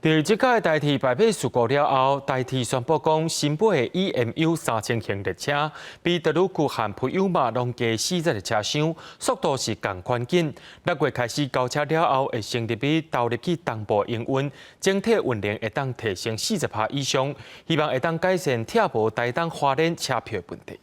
第这届台铁摆票事故了后，台铁宣布讲，新买的 EMU 3000型列车比德鲁库和普悠玛拢加40个车厢，速度是同款紧。6月开始交车了后，会升入去投入去东部营运，整体运量会当提升40%以上，希望会当改善铁无台东花莲车票问题。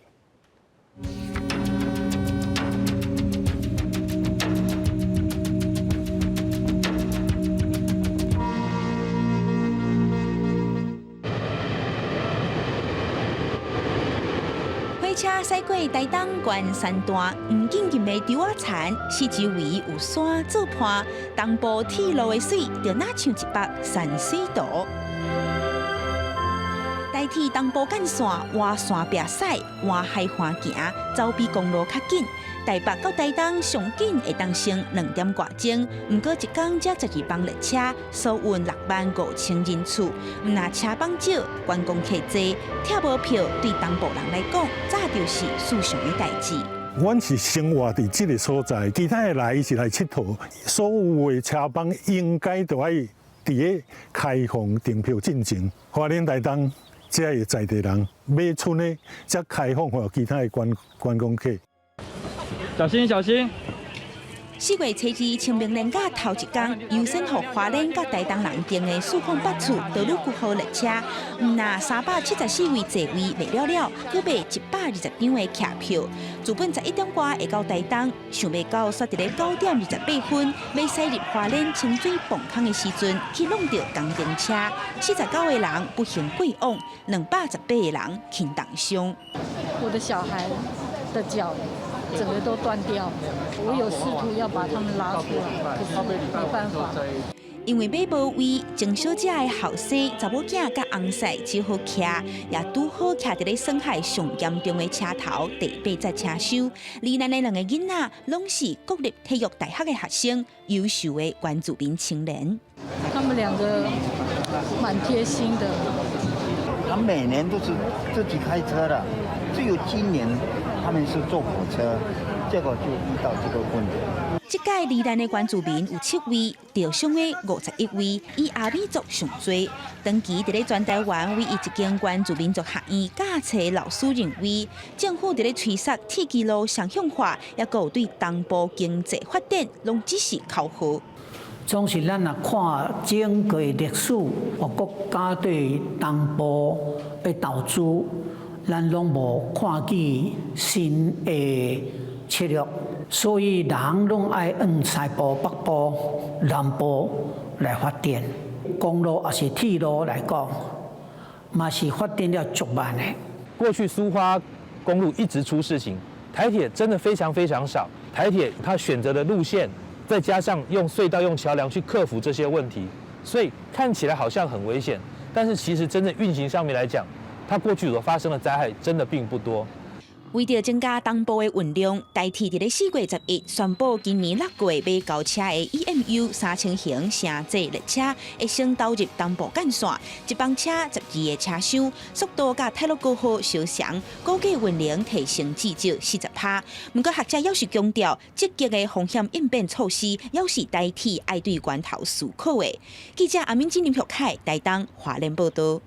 火车驶过台东关山段，唔仅入的稻仔田，四周围有山做伴，东部铁路的水就那像一幅山水图。台铁东部干线换山壁驶，换海环行，走比公路较紧。台北到台东上紧会当升2点多钟，不过一天才12班列车，所运65000人次。若车帮少，观光客多，铁无票对东部人来讲，早就是事常的代志。阮是生活伫这个所在，其他的来是来佚佗，所有的车帮应该都要伫个开放订票进前，花莲台东这个在地人买厝呢，才开放予其他的观光客。小心，小心4月初2清明连假头一天，优先予花莲甲台东人订的408次德鲁古号列车，那374位座位卖了了，佮卖120张的客票。原本11点多会到台东，想袂到煞伫咧9点28分，要驶入花莲清水磅空的时阵，去弄到工程车，49个人不幸过往，218个人轻重伤。我的小孩的脚整个都断掉，我有试图要把他们拉出来，可是没办法。因为买无位，郑小姐的后生查某囝甲翁婿只好徛，也拄好徛伫咧损害上严重的车头第8节车厢。罹难的2个囡仔拢是国立体育大学的学生，优秀的原住民青年。他们2个蛮贴心的。他每年都是自己开车的，只有今年他们是坐火车，结果就遇到这个问题。这届罹难的原住民有7位，受伤的51位，以阿美族上多。长期伫咧全台湾唯一一间原住民族学院教册老师认为，政府伫咧催促铁基路双向化，也有对东部经济发展，拢只是口号。总是咱啊看整个历史，我国家对东部的投资，咱拢无看见新的策略，所以人拢爱往西部、北部、南部来发展。公路也是铁路来讲，嘛是发展了足慢的。过去苏花公路一直出事情，台铁真的非常非常少。台铁它选择的路线。再加上用隧道、用桥梁去克服这些问题，所以看起来好像很危险，但是其实真正运行上面来讲，它过去所发生的灾害真的并不多。为了增加东部的运量，台铁伫咧4月11宣布，今年6月要交车的 EMU 3000型城际列车会先导入东部干线，一班车12个车厢，速度甲铁路高号相像，估计运量提升至少40%。不过学者要是强调，积极的风险应变措施，要是台铁爱对源头思考的。记者阿明金林玉凯台东花莲报道。